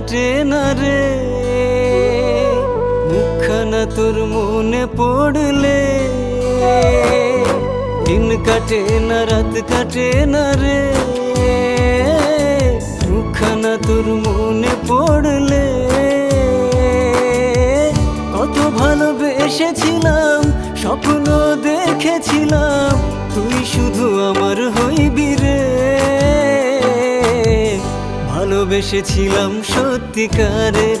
কাটে না রে, মুখখানা তোর মনে পড়লে। দিন কাটে না রাত কাটে না রে, মুখখানা তোর মনে পড়লে। কত ভালোবেসেছিলাম, স্বপ্ন দেখেছিলাম, তুই শুধু আমার হইবি রে। ভালোবেসেছিলাম সত্যিকারের,